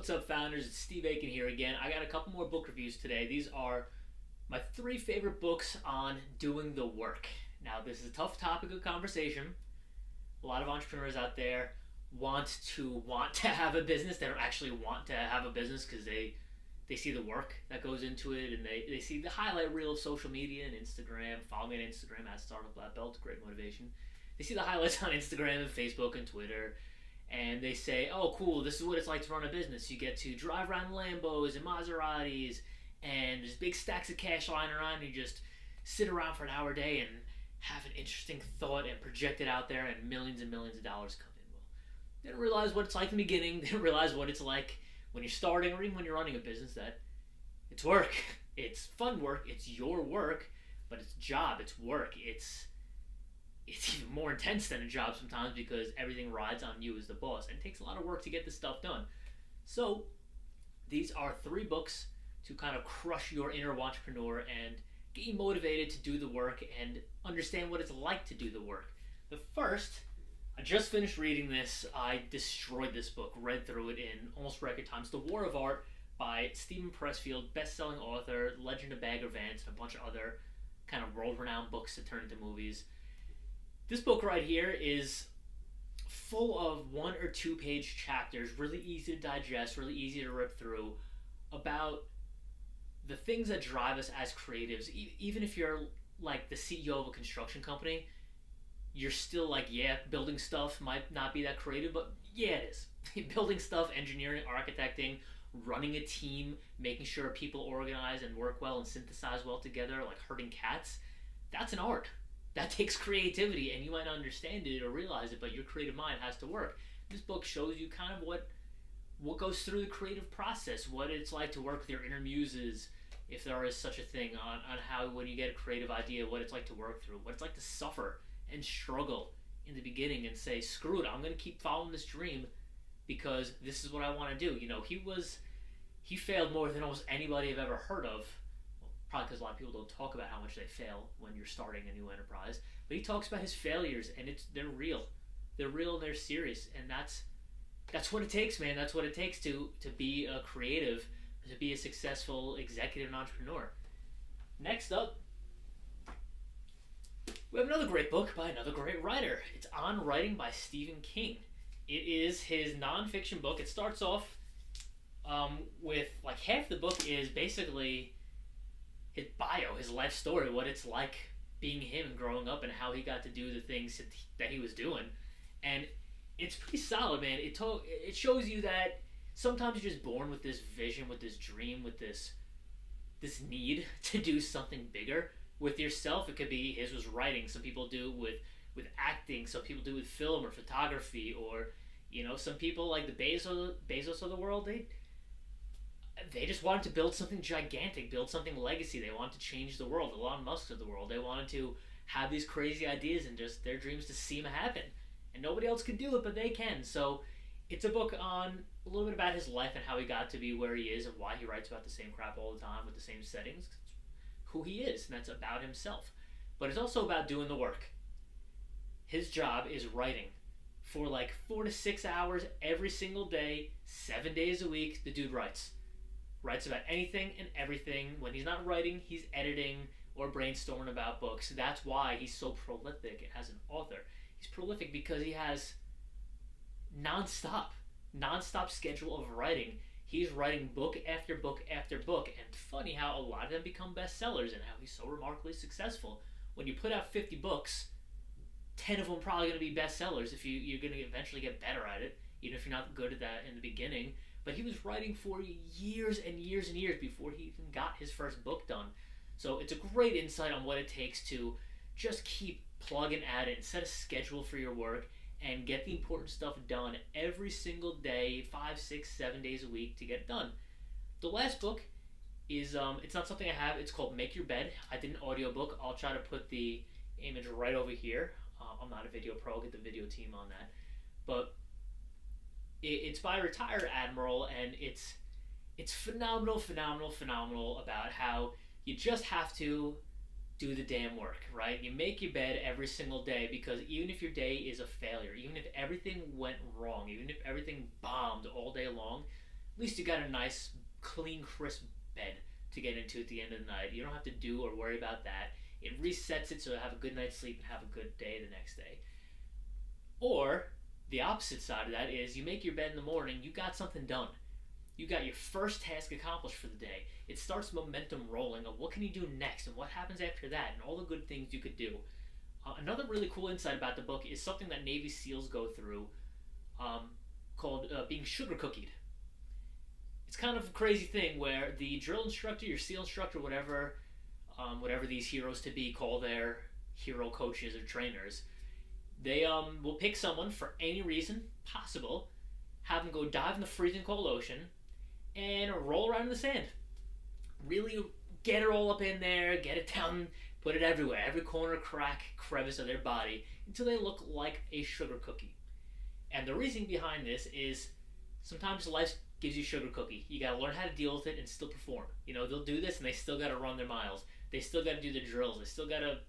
What's up, founders? It's Steve Aiken here again. I got a couple more book reviews today. These are my 3 favorite books on doing the work. Now, this is a tough topic of conversation. A lot of entrepreneurs out there want to have a business. They don't actually want to have a business because they see the work that goes into it, and they see the highlight reel of social media and Instagram. Follow me on Instagram at Startup Black Belt. Great motivation. They see the highlights on Instagram and Facebook and Twitter, and they say, oh, cool, this is what it's like to run a business. You get to drive around Lambos and Maseratis, and there's big stacks of cash lying around, and you just sit around for an hour a day and have an interesting thought and project it out there, and millions of dollars come in. Well, they don't realize what it's like in the beginning. They don't realize what it's like when you're starting, or even when you're running a business, that it's work. It's fun work. It's your work, but it's job. It's work. It's even more intense than a job sometimes because everything rides on you as the boss, and it takes a lot of work to get this stuff done. So these are 3 books to kind of crush your inner entrepreneur and get you motivated to do the work and understand what it's like to do the work. The first, I just finished reading this. I destroyed this book, read through it in almost record time. It's The War of Art by Steven Pressfield, best-selling author, Legend of Bagger Vance, and a bunch of other kind of world-renowned books that turn into movies. This book right here is full of 1 or 2 page chapters, really easy to digest, really easy to rip through, about the things that drive us as creatives. Even if you're like the CEO of a construction company, you're still like, yeah, building stuff might not be that creative, but yeah, it is. Building stuff, engineering, architecting, running a team, making sure people organize and work well and synthesize well together, like herding cats, that's an art. That takes creativity, and you might not understand it or realize it, but your creative mind has to work. This book shows you kind of what goes through the creative process, what it's like to work with your inner muses, if there is such a thing, on how, when you get a creative idea, what it's like to work through, what it's like to suffer and struggle in the beginning and say, screw it, I'm going to keep following this dream because this is what I want to do. You know, he failed more than almost anybody I've ever heard of. Probably because a lot of people don't talk about how much they fail when you're starting a new enterprise. But he talks about his failures, and they're real. They're real and they're serious, and that's what it takes, man. That's what it takes to be a creative, to be a successful executive and entrepreneur. Next up, we have another great book by another great writer. It's On Writing by Stephen King. It is his nonfiction book. It starts off with, like, half the book is basically his bio, his life story, what it's like being him growing up and how he got to do the things that he was doing. And it's pretty solid, man. It shows you that sometimes you're just born with this vision, with this dream, with this need to do something bigger with yourself. It could be, his was writing. Some people do with acting. Some people do with film or photography, or, you know, some people like the Bezos of the world, they just wanted to build something gigantic, build something legacy. They wanted to change the world. The Elon Musks of the world. They wanted to have these crazy ideas and just their dreams to see them happen. And nobody else could do it, but they can. So it's a book on a little bit about his life and how he got to be where he is and why he writes about the same crap all the time with the same settings. It's who he is, and that's about himself. But it's also about doing the work. His job is writing for like 4 to 6 hours every single day, 7 days a week. The dude writes about anything and everything. When he's not writing, he's editing or brainstorming about books. That's why he's so prolific as an author. He's prolific because he has non-stop schedule of writing. He's writing book after book after book, and funny how a lot of them become bestsellers and how he's so remarkably successful. When you put out 50 books, 10 of them are probably going to be bestsellers if you're going to eventually get better at it, even if you're not good at that in the beginning. But he was writing for years and years and years before he even got his first book done. So it's a great insight on what it takes to just keep plugging at it and set a schedule for your work and get the important stuff done every single day, 5, 6, 7 days a week to get it done. The last book is, it's not something I have. It's called Make Your Bed. I did an audiobook. I'll try to put the image right over here. I'm not a video pro. I'll get the video team on that. But it's by a retired admiral, and it's phenomenal about how you just have to do the damn work, right? You make your bed every single day, because even if your day is a failure, even if everything went wrong, even if everything bombed all day long, at least you got a nice, clean, crisp bed to get into at the end of the night. You don't have to do or worry about that. It resets it so you have a good night's sleep and have a good day the next day. Or the opposite side of that is you make your bed in the morning, you got something done. You got your first task accomplished for the day. It starts momentum rolling of what can you do next and what happens after that and all the good things you could do. Another really cool insight about the book is something that Navy SEALs go through called being sugar cookied. It's kind of a crazy thing where the drill instructor, your SEAL instructor, whatever these heroes to be call their hero coaches or trainers, they will pick someone for any reason possible, have them go dive in the freezing cold ocean, and roll around in the sand. Really get it all up in there, get it down, put it everywhere, every corner, crack, crevice of their body, until they look like a sugar cookie. And the reason behind this is sometimes life gives you sugar cookie. You gotta learn how to deal with it and still perform. They'll do this and they still gotta run their miles. They still gotta do the drills. They still gotta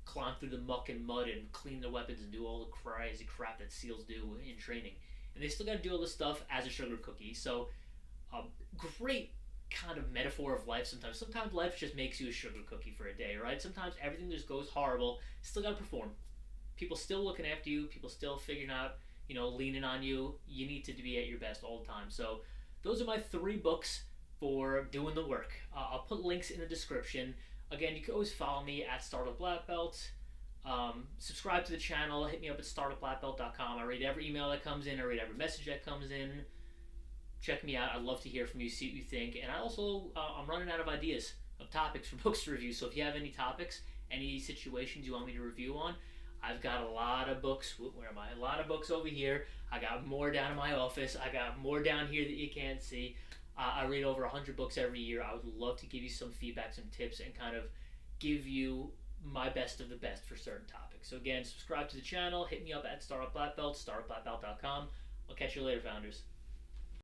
climb through the muck and mud and clean their weapons and do all the crazy crap that SEALs do in training. And they still gotta do all this stuff as a sugar cookie. So, great kind of metaphor of life sometimes. Sometimes life just makes you a sugar cookie for a day, right? Sometimes everything just goes horrible. Still gotta perform. People still looking after you. People still figuring out, leaning on you. You need to be at your best all the time. So those are my 3 books for doing the work. I'll put links in the description. Again, you can always follow me at Startup Black Belt. Subscribe to the channel. Hit me up at startupblackbelt.com. I read every email that comes in. I read every message that comes in. Check me out. I'd love to hear from you, see what you think. And I also, I'm running out of ideas of topics for books to review. So if you have any topics, any situations you want me to review on, I've got a lot of books. Where am I? A lot of books over here. I got more down in my office. I got more down here that you can't see. I read over 100 books every year. I would love to give you some feedback, some tips, and kind of give you my best of the best for certain topics. So again, subscribe to the channel. Hit me up at Startup Black Belt, startupblackbelt.com. I'll catch you later, founders.